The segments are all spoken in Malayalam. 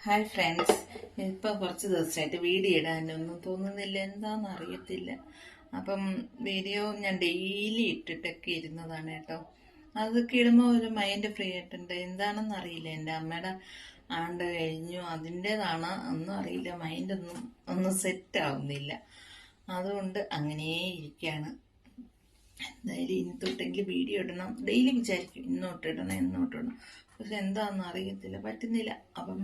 Hi friends. ഇപ്പം കുറച്ച് ദിവസമായിട്ട് വീഡിയോ ഇടാനൊന്നും തോന്നുന്നില്ല, എന്താണെന്ന് അറിയത്തില്ല. അപ്പം വീഡിയോ ഞാൻ ഡെയിലി ഇട്ടിട്ടൊക്കെ ഇരുന്നതാണ് കേട്ടോ. അതൊക്കെ ഇടുമ്പോൾ ഒരു മൈൻഡ് ഫ്രീ ആയിട്ടുണ്ട്. എന്താണെന്ന് അറിയില്ല, എൻ്റെ അമ്മയുടെ ആണ്ട് കഴിഞ്ഞു, അതിൻ്റേതാണ് ഒന്നും അറിയില്ല. ഒന്നും സെറ്റ് ആവുന്നില്ല. അതുകൊണ്ട് അങ്ങനെ ഇരിക്കുകയാണ്. എന്തായാലും ഇനി തൊട്ടെങ്കിലും വീഡിയോ ഇടണം, ഡെയിലി വിചാരിക്കും ഇന്നോട്ടിടണം. പക്ഷെ എന്താണെന്ന് അറിയത്തില്ല, പറ്റുന്നില്ല. അപ്പം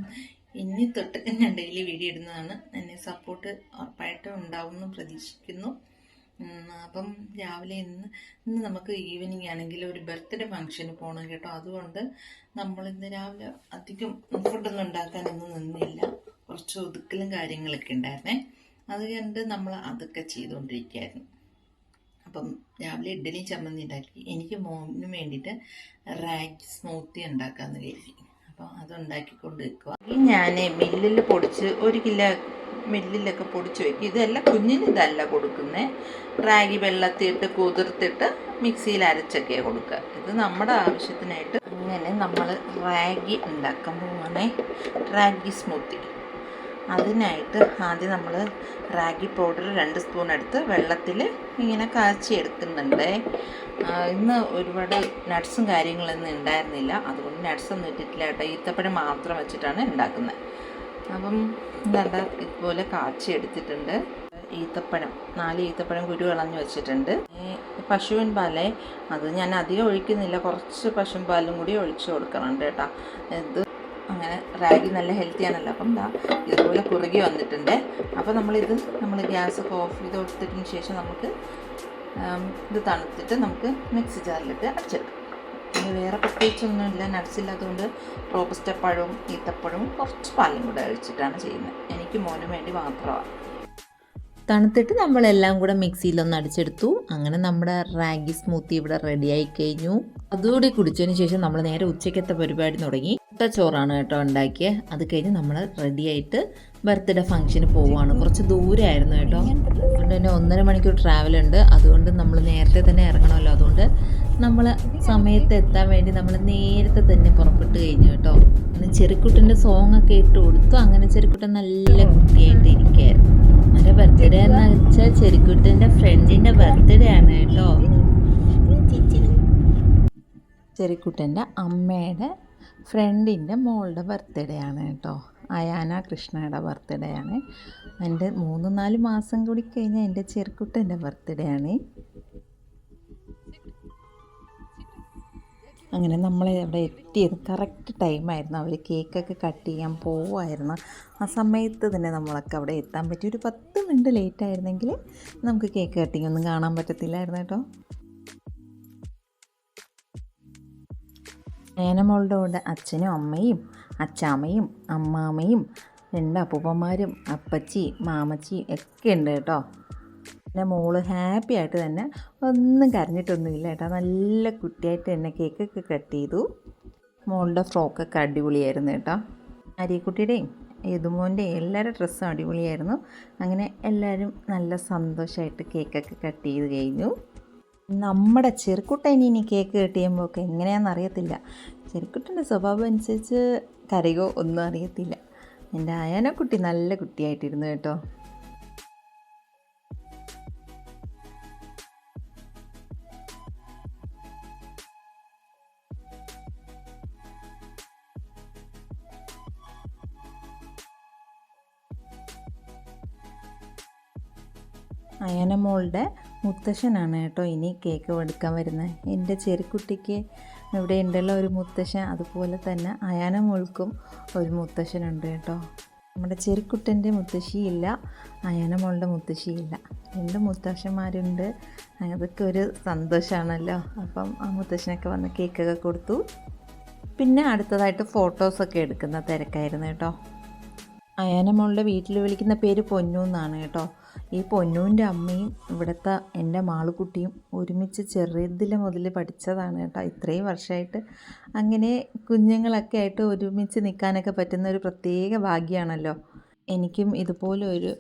ഇനി തൊട്ട് ഞാൻ ഡെയിലി വീഡിയോ ഇടുന്നതാണ്. എന്നെ സപ്പോർട്ട് ഉറപ്പായിട്ടും ഉണ്ടാവും എന്ന് പ്രതീക്ഷിക്കുന്നു. അപ്പം രാവിലെ ഇന്ന് നമുക്ക് ഈവനിങ് ആണെങ്കിൽ ഒരു ബർത്ത്ഡേ ഫംഗ്ഷന് പോകണം കേട്ടോ. അതുകൊണ്ട് നമ്മൾ ഇന്ന് രാവിലെ അധികം ഫുഡൊന്നും ഉണ്ടാക്കാനൊന്നും നിന്നില്ല. കുറച്ച് ഒതുക്കലും കാര്യങ്ങളൊക്കെ ഉണ്ടായിരുന്നേ. അതുകൊണ്ട് നമ്മൾ അതൊക്കെ ചെയ്തുകൊണ്ടിരിക്കുകയായിരുന്നു. അപ്പം രാവിലെ ഇഡ്ഡലി ചമ്മന്തി ഉണ്ടാക്കി. എനിക്ക് മോന് വേണ്ടിയിട്ട് റാഗി സ്മൂത്തി ഉണ്ടാക്കാമെന്ന് കരുതി. അപ്പോൾ അതുണ്ടാക്കിക്കൊണ്ട് വെക്കുക. ഞാൻ മില്ലിൽ പൊടിച്ച് 1 കിലോ മില്ലിലൊക്കെ പൊടിച്ച് വയ്ക്കും. ഇതല്ല, കുഞ്ഞിന് ഇതല്ല കൊടുക്കുന്നത്. റാഗി വെള്ളത്തിയിട്ട് കുതിർത്തിട്ട് മിക്സിയിൽ അരച്ചൊക്കെയാണ് കൊടുക്കുക. ഇത് നമ്മുടെ ആവശ്യത്തിനായിട്ട്. അങ്ങനെ നമ്മൾ റാഗി ഉണ്ടാക്കാൻ പോവുകയാണേ, റാഗി സ്മൂത്തി. അതിനായിട്ട് ആദ്യം നമ്മൾ റാഗി പൗഡർ 2 സ്പൂൺ എടുത്ത് വെള്ളത്തിൽ ഇങ്ങനെ കാച്ചി എടുക്കുന്നുണ്ട്. ഇന്ന് ഒരുപാട് നട്ട്സും കാര്യങ്ങളൊന്നും ഉണ്ടായിരുന്നില്ല, അതുകൊണ്ട് നട്ട്സൊന്നും ഇട്ടിട്ടില്ല കേട്ടോ. ഈത്തപ്പഴം മാത്രം വെച്ചിട്ടാണ് ഉണ്ടാക്കുന്നത്. അപ്പം എന്താ ഇതുപോലെ കാച്ചി എടുത്തിട്ടുണ്ട്. ഈത്തപ്പഴം 4 ഈത്തപ്പഴം കുരു കളഞ്ഞ് വെച്ചിട്ടുണ്ട്. പശുവിൻ പാലേ, അത് ഞാൻ അധികം ഒഴിക്കുന്നില്ല, കുറച്ച് പശുവിൻ പാലും കൂടി ഒഴിച്ച് കൊടുക്കണം കേട്ടോ. ഇത് അങ്ങനെ റാഗി നല്ല ഹെൽത്തി ആണല്ലോ. അപ്പം ഇതുപോലെ കുറുകി വന്നിട്ടുണ്ട്. അപ്പോൾ നമ്മൾ ഗ്യാസ് ഓഫ് ചെയ്ത് കൊടുത്തതിന് ശേഷം നമുക്ക് ഇത് തണുത്തിട്ട് നമുക്ക് മിക്സി ജാറിലിട്ട് അടിച്ചെടുക്കാം. ഇനി വേറെ പ്രത്യേകിച്ചൊന്നുമില്ല, നട്ട്സ് ഇല്ലാത്തതുകൊണ്ട് റോബസ്റ്റ പഴവും ഈത്തപ്പഴവും കുറച്ച് പാലും കൂടെ ഒഴിച്ചിട്ടാണ് ചെയ്യുന്നത്. എനിക്ക് മോനും വേണ്ടി മാത്രമാണ്. തണുത്തിട്ട് നമ്മളെല്ലാം കൂടെ മിക്സിയിലൊന്ന് അടിച്ചെടുത്തു. അങ്ങനെ നമ്മുടെ റാഗി സ്മൂത്തി ഇവിടെ റെഡിയായി കഴിഞ്ഞു. അതുകൂടി കുടിച്ചതിന് ശേഷം നമ്മൾ നേരെ ഉച്ചയ്ക്കത്തെ പരിപാടി തുടങ്ങി. ചോറാണ് കേട്ടോ ഉണ്ടാക്കിയത്. അത് കഴിഞ്ഞ് നമ്മൾ റെഡിയായിട്ട് ബർത്ത്ഡേ ഫംഗ്ഷന് പോവുകയാണ്. കുറച്ച് ദൂരമായിരുന്നു കേട്ടോ, അതുകൊണ്ട് തന്നെ 1.5 മണിക്കൂർ ട്രാവലുണ്ട്. അതുകൊണ്ട് നമ്മൾ നേരത്തെ തന്നെ ഇറങ്ങണമല്ലോ. അതുകൊണ്ട് നമ്മൾ സമയത്ത് എത്താൻ വേണ്ടി നമ്മൾ നേരത്തെ തന്നെ പുറപ്പെട്ട് കഴിഞ്ഞു കേട്ടോ. അന്ന് ചെറുക്കുട്ടൻ്റെ സോങ്ങൊക്കെ ഇട്ട് കൊടുത്തു. അങ്ങനെ ചെറുക്കുട്ടൻ നല്ല കുട്ടിയായിട്ട് ഇരിക്കുകയായിരുന്നു. എൻ്റെ ബർത്ത്ഡേ എന്ന് വെച്ചാൽ ചെറുക്കുട്ടൻ്റെ ഫ്രണ്ടിൻ്റെ ബർത്ത്ഡേ ആണ് കേട്ടോ. ചെറുക്കുട്ടൻ്റെ അമ്മയുടെ ഫ്രണ്ടിൻ്റെ മോളുടെ ബർത്ത്ഡേ ആണ് കേട്ടോ. അയാന കൃഷ്ണയുടെ ബർത്ത്ഡേ ആണ്. എൻ്റെ 3-4 മാസം കൂടി കഴിഞ്ഞാൽ എൻ്റെ ചെറുക്കുട്ടൻ്റെ ബർത്ത്ഡേ ആണ്. അങ്ങനെ നമ്മൾ അവിടെ എത്തിയത് കറക്റ്റ് ടൈമായിരുന്നു. അവർ കേക്കൊക്കെ കട്ട് ചെയ്യാൻ പോവുമായിരുന്നു. ആ സമയത്ത് തന്നെ നമ്മളൊക്കെ അവിടെ എത്താൻ പറ്റി. ഒരു 10 മിനിറ്റ് ലേറ്റ് ആയിരുന്നെങ്കിൽ നമുക്ക് കേക്ക് കട്ടിങ് ഒന്നും കാണാൻ പറ്റത്തില്ലായിരുന്നു കേട്ടോ. ഏനമോളുടെ കൂടെ അച്ഛനും അമ്മയും അച്ചാമ്മയും അമ്മാമ്മയും 2 അപ്പൂപ്പന്മാരും അപ്പച്ചി മാമച്ചി ഒക്കെ ഉണ്ട് കേട്ടോ. പിന്നെ മോള് ഹാപ്പി ആയിട്ട് തന്നെ ഒന്നും കരഞ്ഞിട്ടൊന്നുമില്ല കേട്ടോ. നല്ല കുട്ടിയായിട്ട് തന്നെ കേക്കൊക്കെ കട്ട് ചെയ്തു. മോളുടെ ഫ്രോക്കൊക്കെ അടിപൊളിയായിരുന്നു കേട്ടോ. അരിക്കുട്ടിയുടെയും യദുമോൻ്റെയും എല്ലാവരുടെ ഡ്രസ്സും അടിപൊളിയായിരുന്നു. അങ്ങനെ എല്ലാവരും നല്ല സന്തോഷമായിട്ട് കേക്കൊക്കെ കട്ട് ചെയ്ത് കഴിഞ്ഞു. നമ്മുടെ ചെറുക്കുട്ടൻ ഇനി കേക്ക് കട്ട് ചെയ്യുമ്പോൾ ഒക്കെ എങ്ങനെയാണെന്ന് അറിയത്തില്ല. ചെറുക്കുട്ടൻ്റെ സ്വഭാവം അനുസരിച്ച് കരയോ ഒന്നും അറിയത്തില്ല. എൻ്റെ ആയാനക്കുട്ടി നല്ല കുട്ടിയായിട്ടിരുന്നു കേട്ടോ. അയനമോളുടെ മുത്തശ്ശനാണ് കേട്ടോ ഇനി കേക്ക് എടുക്കാൻ വരുന്നത്. എൻ്റെ ചെറുക്കുട്ടിക്ക് ഇവിടെ ഉണ്ടല്ലോ ഒരു മുത്തശ്ശൻ, അതുപോലെ തന്നെ അയാനമോൾക്കും ഒരു മുത്തശ്ശനുണ്ട് കേട്ടോ. നമ്മുടെ ചെറുക്കുട്ടൻ്റെ മുത്തശ്ശിയില്ല, അയാനമോളുടെ മുത്തശ്ശിയില്ല, 2 മുത്തശ്ശന്മാരുണ്ട്. അതൊക്കെ ഒരു സന്തോഷമാണല്ലോ. അപ്പം ആ മുത്തശ്ശനൊക്കെ വന്ന് കേക്കൊക്കെ കൊടുത്തു. പിന്നെ അടുത്തതായിട്ട് ഫോട്ടോസൊക്കെ എടുക്കുന്ന തിരക്കായിരുന്നു കേട്ടോ. അയാനമോളുടെ വീട്ടിൽ വിളിക്കുന്ന പേര് പൊന്നു എന്നാണ് കേട്ടോ. ഈ പൊന്നൂൻ്റെ അമ്മയും ഇവിടുത്തെ എൻ്റെ മാളുക്കുട്ടിയും ഒരുമിച്ച് ചെറുതിലെ മുതൽ പഠിച്ചതാണ് കേട്ടോ. ഇത്രയും വർഷമായിട്ട് അങ്ങനെ കുഞ്ഞുങ്ങളൊക്കെ ആയിട്ട് ഒരുമിച്ച് നിൽക്കാനൊക്കെ പറ്റുന്ന ഒരു പ്രത്യേക ഭാഗ്യമാണല്ലോ. എനിക്കും ഇതുപോലെ ഒരു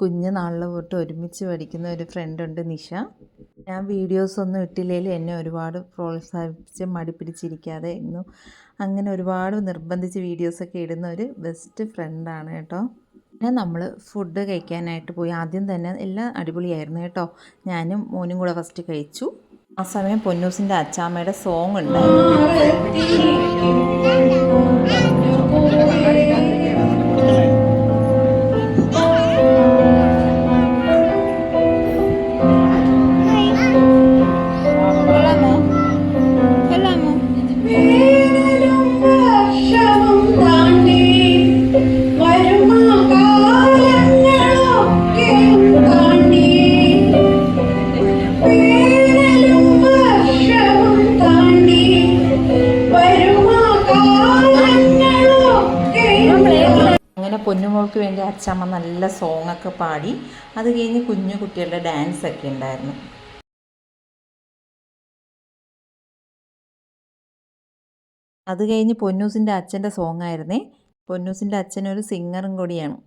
കുഞ്ഞു നാളിൽ തൊട്ട് ഒരുമിച്ച് പഠിക്കുന്ന ഒരു ഫ്രണ്ടുണ്ട്, നിഷ. ഞാൻ വീഡിയോസൊന്നും ഇട്ടില്ലെങ്കിലും എന്നെ ഒരുപാട് പ്രോത്സാഹിപ്പിച്ച് മടി പിടിച്ചിരിക്കാതെ എന്നും അങ്ങനെ ഒരുപാട് നിർബന്ധിച്ച് വീഡിയോസൊക്കെ ഇടുന്ന ഒരു ബെസ്റ്റ് ഫ്രണ്ടാണ് കേട്ടോ. പിന്നെ നമ്മൾ ഫുഡ് കഴിക്കാനായിട്ട് പോയി. ആദ്യം തന്നെ എല്ലാം അടിപൊളിയായിരുന്നു കേട്ടോ. ഞാനും മോനും കൂടെ ഫസ്റ്റ് കഴിച്ചു. ആ സമയം പൊന്നൂസിൻ്റെ അച്ചാമ്മയുടെ സോങ് ഉണ്ടായിരുന്നു. പൊന്നുമോൾക്ക് വേണ്ടി അച്ചമ്മ നല്ല സോങ്ങൊക്കെ പാടി. അത് കഴിഞ്ഞ് കുഞ്ഞു കുട്ടികളുടെ ഡാൻസൊക്കെ ഉണ്ടായിരുന്നു. അത് കഴിഞ്ഞ് പൊന്നൂസിൻ്റെ അച്ഛൻ്റെ സോങ് ആയിരുന്നേ. പൊന്നൂസിൻ്റെ അച്ഛനൊരു സിംഗറും കൂടിയാണ്.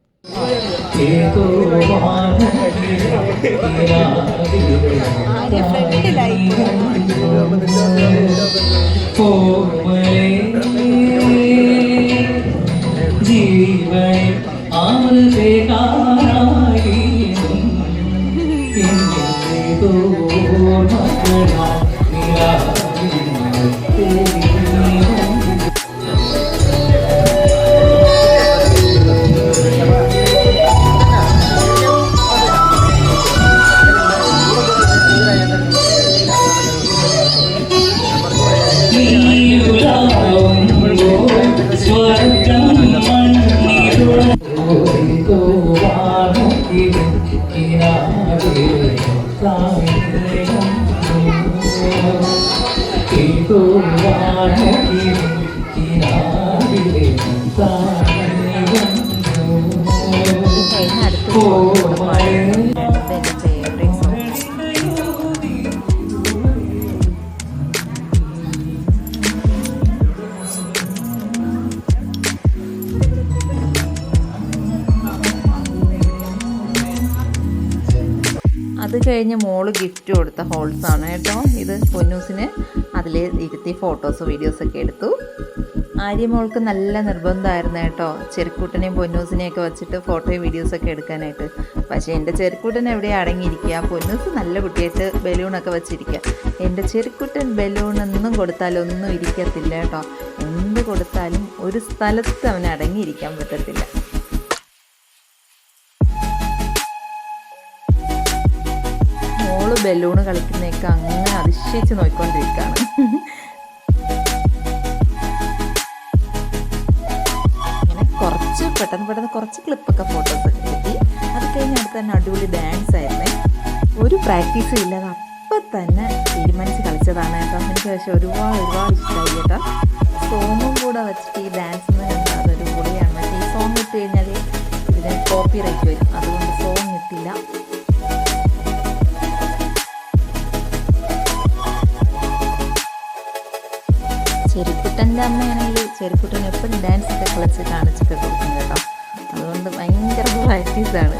അത് കഴിഞ്ഞ് മോള് ഗിഫ്റ്റ് കൊടുത്ത ഹോൾസാണ് കേട്ടോ. ഇത് പൊന്നൂസിന് അതിൽ ഇരുത്തി ഫോട്ടോസ് വീഡിയോസൊക്കെ എടുത്തു. ആര്യമോൾക്ക് നല്ല നിർബന്ധമായിരുന്നു കേട്ടോ ചെറുക്കൂട്ടനെയും പൊന്നൂസിനെയൊക്കെ വെച്ചിട്ട് ഫോട്ടോയും വീഡിയോസൊക്കെ എടുക്കാനായിട്ട്. പക്ഷേ എൻ്റെ ചെറുക്കൂട്ടൻ എവിടെയാണ് അടങ്ങിയിരിക്കുക. പൊന്നൂസ് നല്ല കുട്ടിയായിട്ട് ബലൂണൊക്കെ വെച്ചിരിക്കുക. എൻ്റെ ചെറുക്കൂട്ടൻ ബലൂണൊന്നും കൊടുത്താലൊന്നും ഇരിക്കത്തില്ല കേട്ടോ. എന്ത് കൊടുത്താലും ഒരു സ്ഥലത്ത് അവന് അടങ്ങിയിരിക്കാൻ പറ്റത്തില്ല. മോള് ബലൂണ് കളിക്കുന്നതൊക്കെ അങ്ങനെ അതിശയിച്ച് നോക്കിക്കൊണ്ടിരിക്കുകയാണ്. അങ്ങനെ കുറച്ച് പെട്ടെന്ന് കുറച്ച് ക്ലിപ്പൊക്കെ ഫോട്ടോസൊക്കെ കിട്ടി. അത് കഴിഞ്ഞ് അടുത്ത് തന്നെ അടിപൊളി ഡാൻസ് ആയിരുന്നേ. ഒരു പ്രാക്ടീസും ഇല്ലാതെ അപ്പം തന്നെ തീരുമാനിച്ച് കളിച്ചതാണ് കേട്ടോ. എനിക്ക് പക്ഷേ ഒരുപാട് ഇഷ്ടമായി കേട്ടോ. സോങ്ങും കൂടെ വെച്ചിട്ട് ഈ ഡാൻസ് എന്ന് കണ്ടാൽ അതൊരു പൊളിയാണ്. പക്ഷേ ഈ സോങ് ഇട്ട് കഴിഞ്ഞാൽ ഇതിന് കോപ്പി റൈറ്റ് വരും. അതുകൊണ്ട് സോങ് ഇട്ടില്ല. ചെറുക്കുട്ടൻ്റെ അമ്മയാണെങ്കിൽ ചെറുക്കുട്ടൻ എപ്പോഴും ഡാൻസൊക്കെ കളിച്ച് കാണിച്ചൊക്കെ കൊടുക്കും കേട്ടോ. അതുകൊണ്ട് ഭയങ്കര പ്രാക്ടീസാണ്.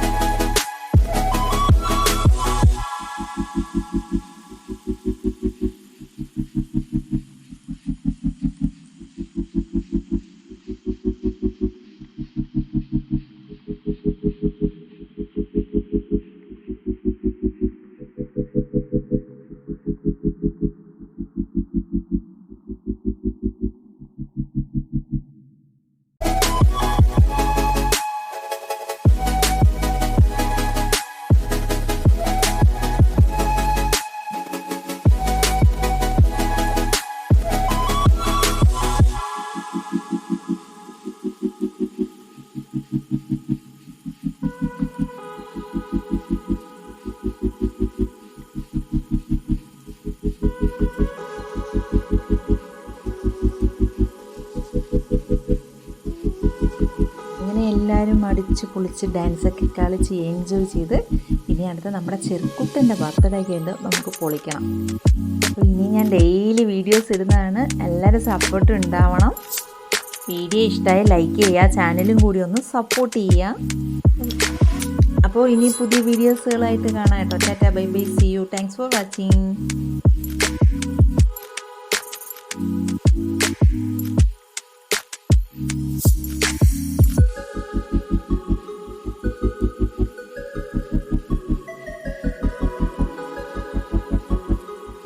എല്ലാവരും അടിച്ച് പൊളിച്ച് ഡാൻസൊക്കെ കളിച്ച് എൻജോയ് ചെയ്ത് ഇനി അടുത്ത നമ്മുടെ ചെറുക്കുട്ടൻ്റെ ബർത്ത്ഡേക്ക് ഉണ്ട് നമുക്ക് പൊളിക്കണം. അപ്പോൾ ഇനി ഞാൻ ഡെയിലി വീഡിയോസ് ഇടുന്നതാണ്. എല്ലാവരും സപ്പോർട്ട് ഉണ്ടാവണം. വീഡിയോ ഇഷ്ടമായി ലൈക്ക് ചെയ്യുക, ചാനലും കൂടി ഒന്ന് സപ്പോർട്ട് ചെയ്യുക. അപ്പോൾ ഇനി പുതിയ വീഡിയോസുകളായിട്ട് കാണാം കേട്ടോ. Tata bye bye, see you, thanks for watching.